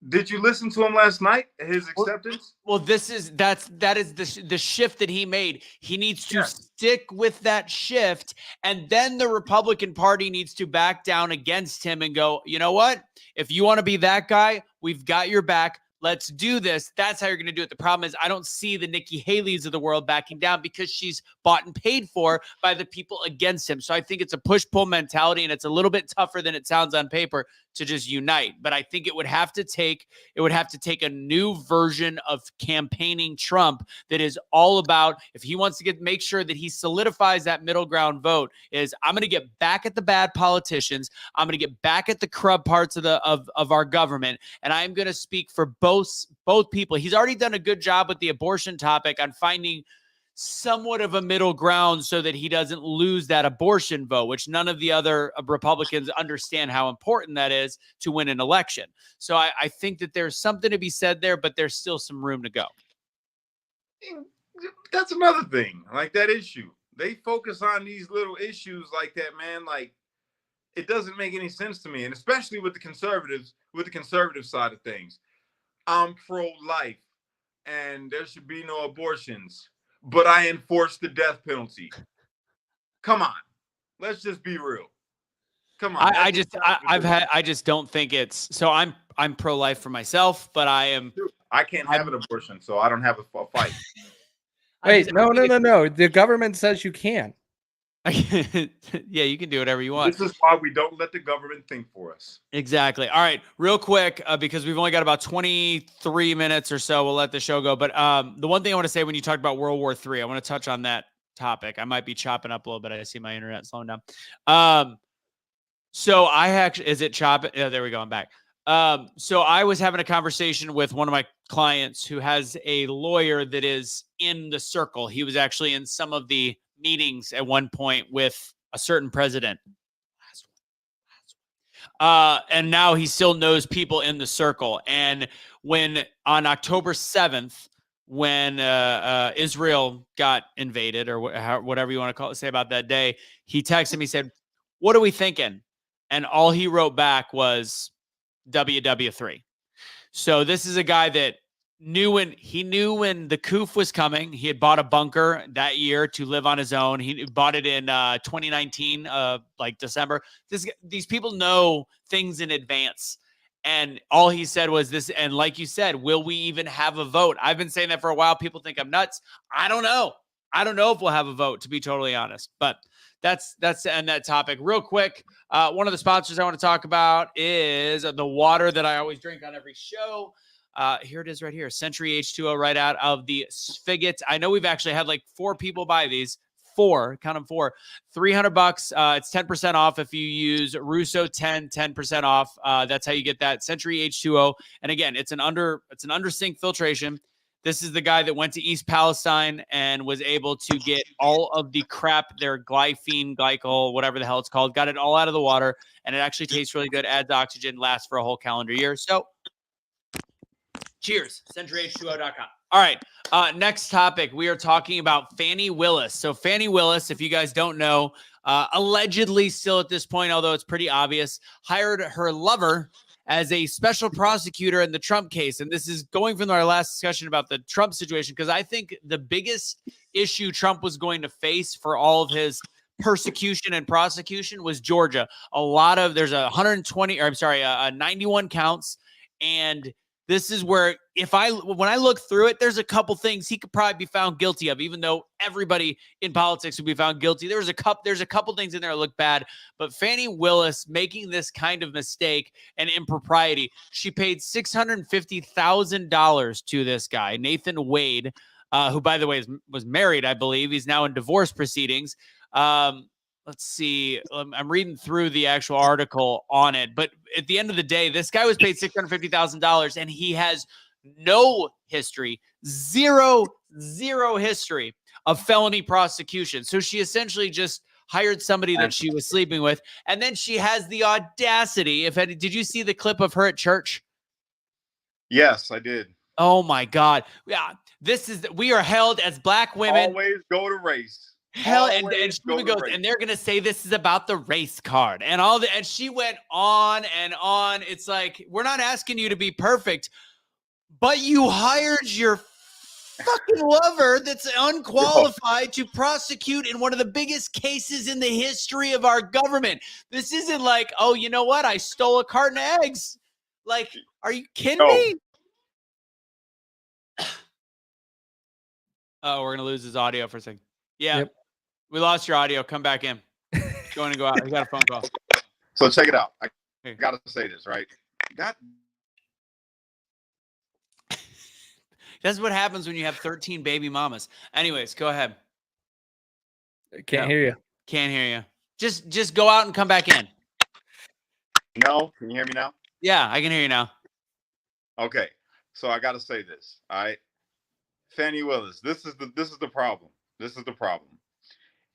C: Did you listen to him last night? His acceptance?
B: Well, that is the shift that he made. He needs to stick with that shift, and then the Republican Party needs to back down against him and go, you know what? If you want to be that guy, we've got your back. Let's do this. That's how you're going to do it. The problem is I don't see the Nikki Haley's of the world backing down because she's bought and paid for by the people against him. So I think it's a push-pull mentality, and it's a little bit tougher than it sounds on paper to just unite. But I think it would have to take a new version of campaigning Trump that is all about, if he wants to make sure that he solidifies that middle ground vote, is I'm going to get back at the bad politicians. I'm going to get back at the crud parts of our government, and I'm going to speak for both people. He's already done a good job with the abortion topic on finding somewhat of a middle ground so that he doesn't lose that abortion vote, which none of the other Republicans understand how important that is to win an election. So I think that there's something to be said there, but there's still some room to go.
C: That's another thing, like that issue. They focus on these little issues like that, man. Like, it doesn't make any sense to me. And especially with the conservative side of things. I'm pro-life and there should be no abortions, but I enforce the death penalty. Come on. Let's just be real. Come on.
B: I just don't think it's, so I'm pro-life for myself, but I
C: can't have an abortion, so I don't have a fight.
A: Wait, no. The government says you can.
B: Yeah, you can do whatever you want.
C: This is why we don't let the government think for us.
B: Exactly. All right, real quick, because we've only got about 23 minutes or so, we'll let the show go. But the one thing I want to say when you talked about World War III, I want to touch on that topic. I might be chopping up a little bit. I see my internet slowing down. So I actually, is it chopping? Yeah, there we go. I'm back. So I was having a conversation with one of my clients who has a lawyer that is in the circle. He was actually in some of the meetings at one point with a certain president. And now he still knows people in the circle. And when on October 7th, when Israel got invaded, or whatever you want to say about that day, he texted me, said, "What are we thinking?" And all he wrote back was WW3. So this is a guy that knew when the coup was coming. He had bought a bunker that year to live on his own. He bought it in 2019, like December. These people know things in advance. And all he said was this. And like you said, will we even have a vote? I've been saying that for a while. People think I'm nuts. I don't know. I don't know if we'll have a vote, to be totally honest. But that's the end of that topic. Real quick, one of the sponsors I want to talk about is the water that I always drink on every show. Here it is right here. Century H2O right out of the spigot. I know we've actually had like 4 people buy these. 4, count them 4, $300. It's 10% off if you use Russo 10% off. That's how you get that Century H2O. And again, it's an under sink filtration. This is the guy that went to East Palestine and was able to get all of the crap, their glyphene, glycol, whatever the hell it's called, got it all out of the water, and it actually tastes really good, adds oxygen, lasts for a whole calendar year. So, cheers, CenturyH2O.com. All right, next topic. We are talking about Fani Willis. So Fani Willis, if you guys don't know, allegedly still at this point, although it's pretty obvious, hired her lover as a special prosecutor in the Trump case. And this is going from our last discussion about the Trump situation, because I think the biggest issue Trump was going to face for all of his persecution and prosecution was Georgia. There's 91 counts. And this is where when I look through it, there's a couple things he could probably be found guilty of, even though everybody in politics would be found guilty. There's a couple things in there that look bad, but Fani Willis making this kind of mistake and impropriety, she paid $650,000 to this guy, Nathan Wade, who, by the way, was married, I believe. He's now in divorce proceedings. Let's see. I'm reading through the actual article on it, but at the end of the day, this guy was paid $650,000 and he has no history, zero history of felony prosecution. So she essentially just hired somebody that she was sleeping with. And then she has the audacity. Did you see the clip of her at church?
C: Yes, I did.
B: Oh my God. Yeah. We are held as Black women.
C: Always go to race.
B: And she goes, and they're gonna say this is about the race card and and she went on and on. It's like, we're not asking you to be perfect, but you hired your fucking lover that's unqualified to prosecute in one of the biggest cases in the history of our government. This isn't like, oh, you know what? I stole a carton of eggs. Like, are you kidding me? Oh, we're gonna lose his audio for a second. Yeah. Yep. We lost your audio. Come back in. Go in and go out. You got a phone call.
C: So check it out. I got to say this, right?
B: That's what happens when you have 13 baby mamas. Anyways, go ahead.
A: Can't hear you.
B: Can't hear you. Just go out and come back in.
C: No, can you hear me now?
B: Yeah, I can hear you now.
C: Okay. So I got to say this. All right. Fani Willis, this is the problem. This is the problem.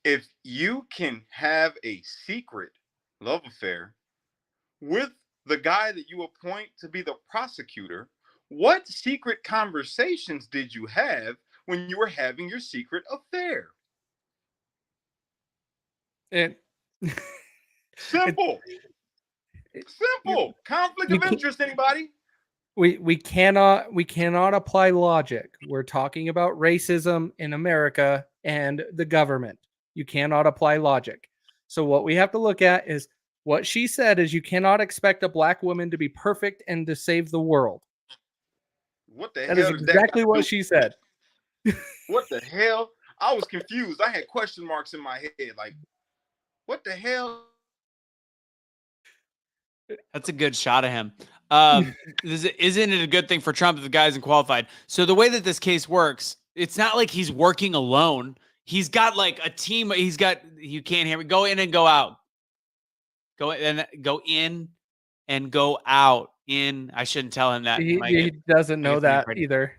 C: If you can have a secret love affair with the guy that you appoint to be the prosecutor, what secret conversations did you have when you were having your secret affair? Simple. Simple. Conflict of interest, anybody?
A: We cannot apply logic. We're talking about racism in America and the government. You cannot apply logic. So what we have to look at is what she said is you cannot expect a Black woman to be perfect and to save the world.
C: What the hell?
A: That is exactly what she said.
C: What the hell? I was confused. I had question marks in my head. Like, what the hell?
B: That's a good shot of him. Isn't it a good thing for Trump if the guy isn't qualified? So the way that this case works, it's not like he's working alone. He's got like a team. You can't hear me. Go in and go out. Go in and go out. I shouldn't tell him that.
A: He doesn't know that either.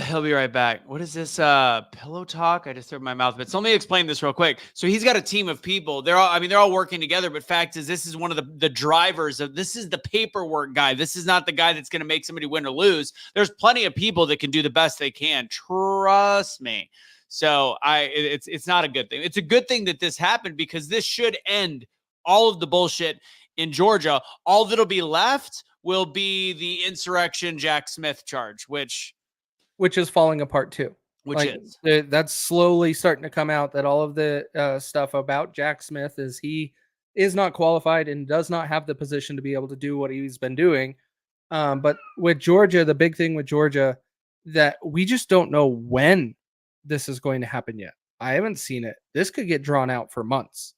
B: He'll be right back. What is this? Pillow talk? I just threw it in my mouth. But so let me explain this real quick. So he's got a team of people. They're all working together. But fact is, this is one of the drivers of this is the paperwork guy. This is not the guy that's going to make somebody win or lose. There's plenty of people that can do the best they can. Trust me. So it's not a good thing. It's a good thing that this happened because this should end all of the bullshit in Georgia. All that'll be left will be the insurrection Jack Smith charge, which
A: is falling apart too. That's slowly starting to come out that all of the stuff about Jack Smith is he is not qualified and does not have the position to be able to do what he's been doing. But with Georgia, the big thing with Georgia that we just don't know when this is going to happen yet. I haven't seen it. This could get drawn out for months.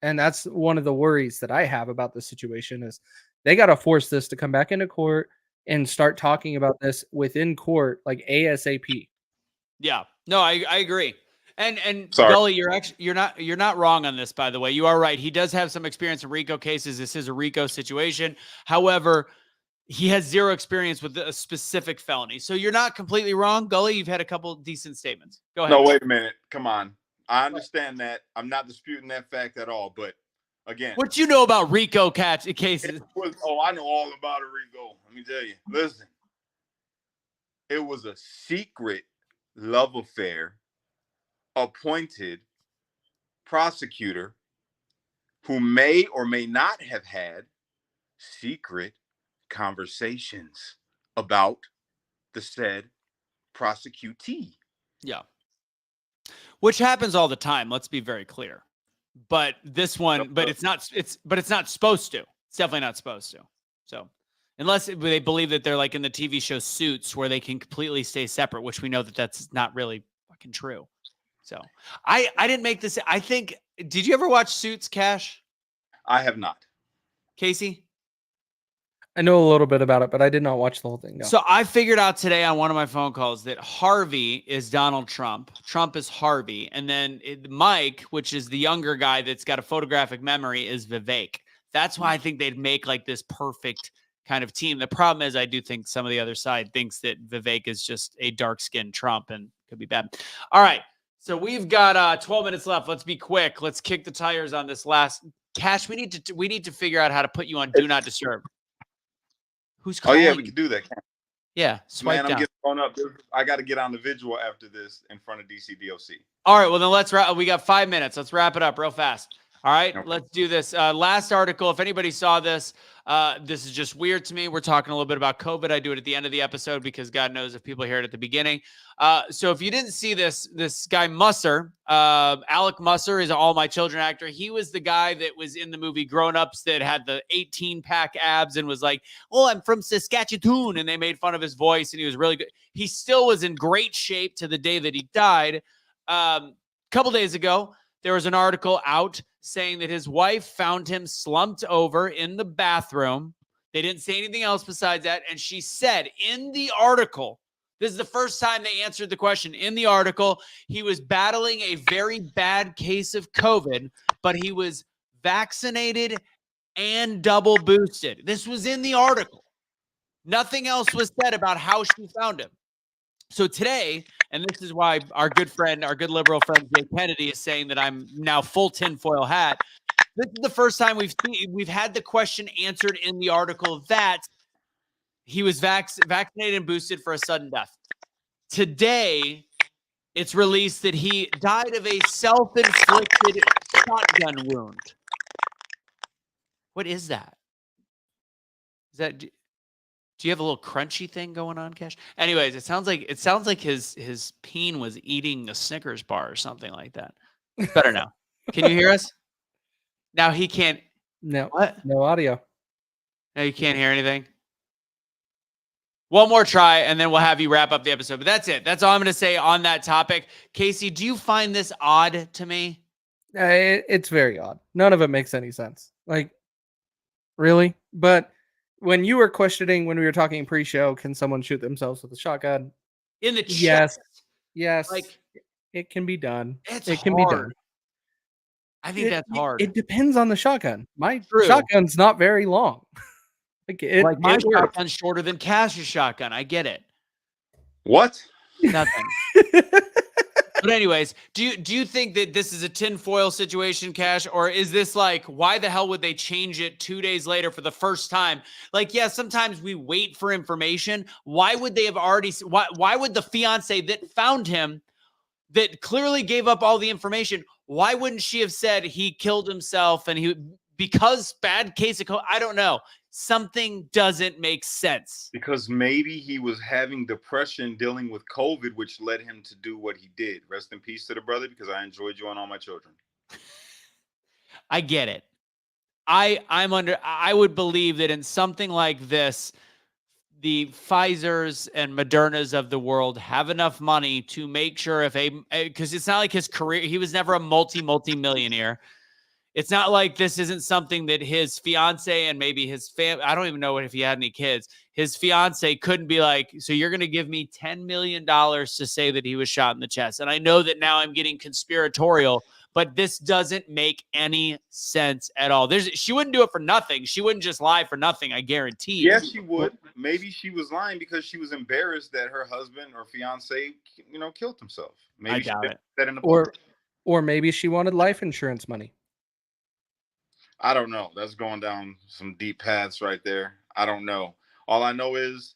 A: And that's one of the worries that I have about the situation is they got to force this to come back into court and start talking about this within court like ASAP.
B: Yeah, no, I agree. And
C: Sorry.
B: Gully, you're not wrong on this, by the way. You are right. He does have some experience in RICO cases. This is a RICO situation. However, he has zero experience with a specific felony. So you're not completely wrong, Gully. You've had a couple decent statements. Go ahead.
C: No, wait a minute. Come on. I understand that. I'm not disputing that fact at all. But again,
B: What you know about RICO cases?
C: I know all about a RICO. Let me tell you. Listen, it was a secret love affair appointed prosecutor who may or may not have had secret conversations about the said prosecutee.
B: Yeah. Which happens all the time. Let's be very clear. But this one, but it's not supposed to. It's definitely not supposed to. So unless they believe that they're like in the TV show Suits where they can completely stay separate, which we know that that's not really fucking true. So I didn't make this. I think, did you ever watch Suits, Cash?
C: I have not.
B: Casey?
A: I know a little bit about it, but I did not watch the whole thing. No.
B: So I figured out today on one of my phone calls that Harvey is Donald Trump. Trump is Harvey. And then Mike, which is the younger guy that's got a photographic memory, is Vivek. That's why I think they'd make like this perfect kind of team. The problem is I do think some of the other side thinks that Vivek is just a dark-skinned Trump and could be bad. All right. So we've got 12 minutes left. Let's be quick. Let's kick the tires on this last. Cash, we need to figure out how to put you on Do Not Disturb. Who's calling?
C: Oh yeah, we can do that.
B: Yeah, swipe
C: Man, I'm
B: down.
C: getting thrown up. I got to get on the visual after this in front of DCDOC.
B: All right, well then let's wrap. We got 5 minutes. Let's wrap it up real fast. All right,
C: Okay.
B: Let's do this. Last article, if anybody saw this, this is just weird to me. We're talking a little bit about COVID. I do it at the end of the episode because God knows if people hear it at the beginning. So if you didn't see this guy Musser, Alec Musser is an All My Children actor. He was the guy that was in the movie Grown Ups that had the 18-pack abs and was like, oh, I'm from Saskatchewan. And they made fun of his voice and he was really good. He still was in great shape to the day that he died. A couple days ago, there was an article out saying that his wife found him slumped over in the bathroom. They didn't say anything else besides that. And she said in the article, this is the first time they answered the question. In the article, he was battling a very bad case of COVID, but he was vaccinated and double boosted. This was in the article. Nothing else was said about how she found him. So today, and this is why our good liberal friend Jay Kennedy is saying that I'm now full tinfoil hat. This is the first time we've had the question answered in the article that he was vaccinated and boosted for a sudden death. Today, it's released that he died of a self-inflicted shotgun wound. What is that? Is that? Do you have a little crunchy thing going on, Cash? Anyways, it sounds like his peen was eating a Snickers bar or something like that. It's better now. Can you hear us? Now he can't.
A: No.
B: What?
A: No audio.
B: No, you can't hear anything. One more try, and then we'll have you wrap up the episode. But that's it. That's all I'm going to say on that topic. Casey, do you find this odd to me?
A: It's very odd. None of it makes any sense. Like, really? But when you were questioning, when we were talking pre-show, can someone shoot themselves with a shotgun?
B: In the chest?
A: Yes.
B: Like,
A: it can be done.
B: It
A: can be done.
B: I think that's hard.
A: It depends on the shotgun. My
B: True.
A: shotgun's not very long.
B: My shotgun's shorter than Cash's shotgun. I get it.
C: What?
B: Nothing. But anyways, do you think that this is a tinfoil situation, Cash, or is this like, why the hell would they change it 2 days later for the first time? Like, yeah, sometimes we wait for information. Why would they have already? Why would the fiance that found him, that clearly gave up all the information, why wouldn't she have said he killed himself and because bad case of COVID? I don't know. Something doesn't make sense.
C: Because maybe he was having depression dealing with COVID, which led him to do what he did. Rest in peace to the brother, because I enjoyed you on All My Children.
B: I get it. I would believe that in something like this, the Pfizers and Modernas of the world have enough money to make sure because it's not like his career, he was never a multi-millionaire. It's not like this isn't something that his fiance and maybe his family, I don't even know if he had any kids, his fiance couldn't be like, so you're going to give me $10 million to say that he was shot in the chest. And I know that now I'm getting conspiratorial, but this doesn't make any sense at all. She wouldn't do it for nothing. She wouldn't just lie for nothing, I guarantee you.
C: Yes, she would. Maybe she was lying because she was embarrassed that her husband or fiance, killed himself. Maybe
B: I doubt it.
C: That in the
A: or maybe she wanted life insurance money.
C: I don't know. That's going down some deep paths right there. I don't know. All I know is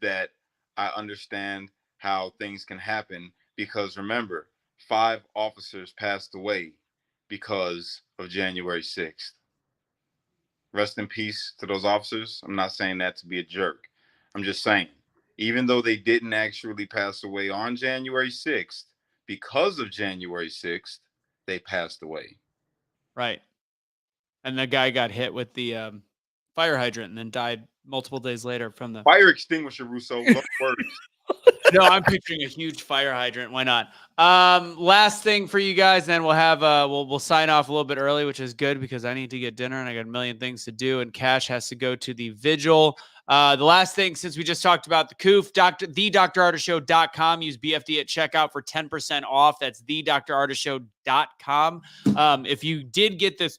C: that I understand how things can happen because remember, 5 officers passed away because of January 6th. Rest in peace to those officers. I'm not saying that to be a jerk. I'm just saying, even though they didn't actually pass away on January 6th, because of January 6th, they passed away.
B: Right. And the guy got hit with the fire hydrant and then died multiple days later from the
C: fire extinguisher, Russo. Those words.
B: No, I'm picturing a huge fire hydrant. Why not? Last thing for you guys, then we'll have we'll sign off a little bit early, which is good because I need to get dinner and I got a million things to do, and Cash has to go to the vigil. The last thing, since we just talked about the COOF, thedrardisshow.com. Use BFD at checkout for 10% off. That's thedrardisshow.com. If you did get the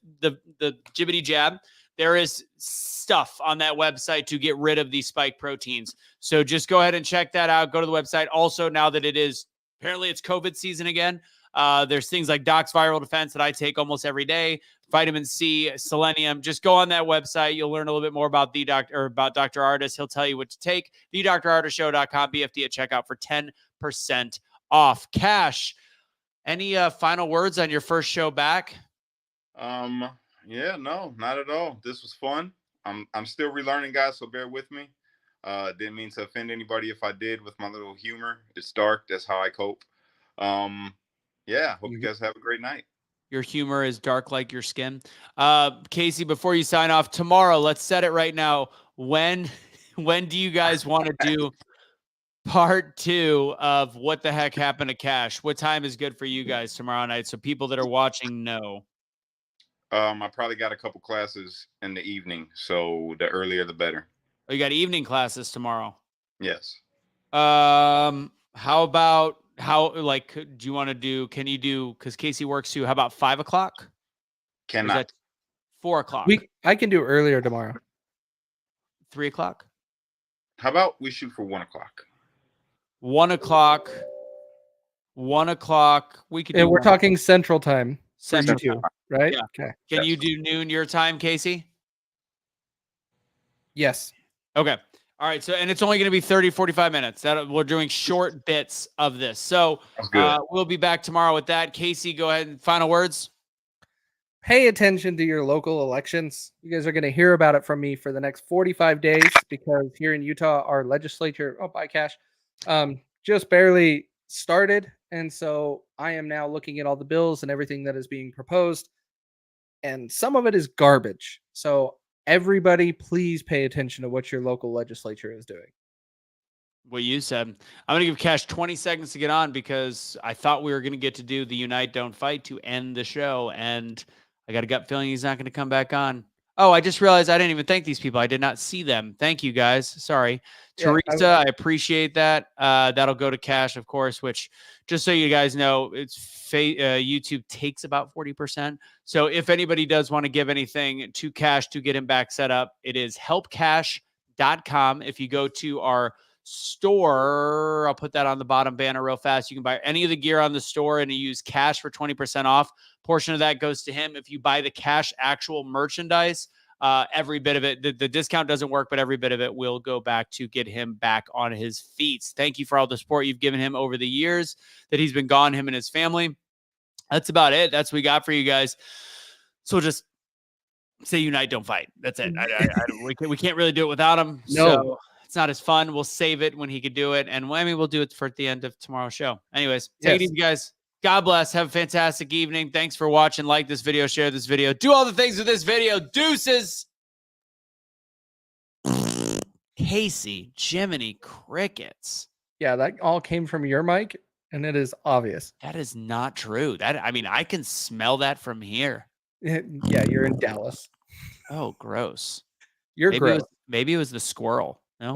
B: jibbity jab, there is stuff on that website to get rid of these spike proteins. So just go ahead and check that out. Go to the website. Also, now that apparently it's COVID season again, there's things like Doc's Viral Defense that I take almost every day, vitamin C, selenium. Just go on that website. You'll learn a little bit more about about Dr. Ardis. He'll tell you what to take. thedrardisshow.com, BFD at checkout for 10% off. Cash, any final words on your first show back?
C: Yeah, no, not at all. This was fun. I'm still relearning, guys, so bear with me. Didn't mean to offend anybody if I did with my little humor. It's dark. That's how I cope. Yeah, hope you guys have a great night.
B: Your humor is dark like your skin. Casey, before you sign off, tomorrow, let's set it right now. When do you guys want to do part 2 of What the Heck Happened to Cash? What time is good for you guys tomorrow night so people that are watching know?
C: I probably got a couple classes in the evening, so the earlier the better.
B: Oh, you got evening classes tomorrow?
C: Yes.
B: How about do you want to do? Can you do? Because Casey works too. How about 5 o'clock?
C: Cannot.
B: 4 o'clock.
A: I can do earlier tomorrow.
B: 3 o'clock.
C: How about we shoot for 1 o'clock?
B: 1 o'clock. 1 o'clock. We could.
A: And we're talking Central Time.
B: Central
A: Time, right?
B: Yeah.
A: Okay.
B: Can you do noon your time, Casey?
A: Yes.
B: Okay. All right. So, and it's only going to be 30, 45 minutes. We're doing short bits of this. So we'll be back tomorrow with that. Casey, go ahead and final words.
A: Pay attention to your local elections. You guys are going to hear about it from me for the next 45 days because here in Utah, our legislature, bye Cash, just barely started. And so I am now looking at all the bills and everything that is being proposed. And some of it is garbage. So everybody, please pay attention to what your local legislature is doing.
B: What you said. I'm going to give Cash 20 seconds to get on because I thought we were going to get to do the Unite Don't Fight to end the show. And I got a gut feeling he's not going to come back on. Oh, I just realized I didn't even thank these people. I did not see them. Thank you, guys. Sorry. Yeah, Teresa, I appreciate that. That'll go to Cash, of course, which, just so you guys know, YouTube takes about 40%. So if anybody does want to give anything to Cash to get him back set up, it is helpcash.com. If you go to our store, I'll put that on the bottom banner real fast. You can buy any of the gear on the store and you use Cash for 20% off. Portion of that goes to him. If you buy the Cash actual merchandise, every bit of it, the discount doesn't work, but every bit of it will go back to get him back on his feet. Thank you for all the support you've given him over the years that he's been gone, him and his family. That's about it. That's what we got for you guys. So just say Unite, Don't Fight. That's it. We can't really do it without him.
A: No.
B: So it's not as fun. We'll save it when he could do it. And we'll do it for at the end of tomorrow's show. Anyways, take it easy, guys. God bless. Have a fantastic evening. Thanks for watching. Like this video, share this video, do all the things with this video. Deuces. Casey, Jiminy Crickets.
A: Yeah, that all came from your mic, and it is obvious.
B: That is not true. I can smell that from here.
A: Yeah, you're in Dallas.
B: Oh, gross.
A: You're gross.
B: Maybe it was the squirrel. No?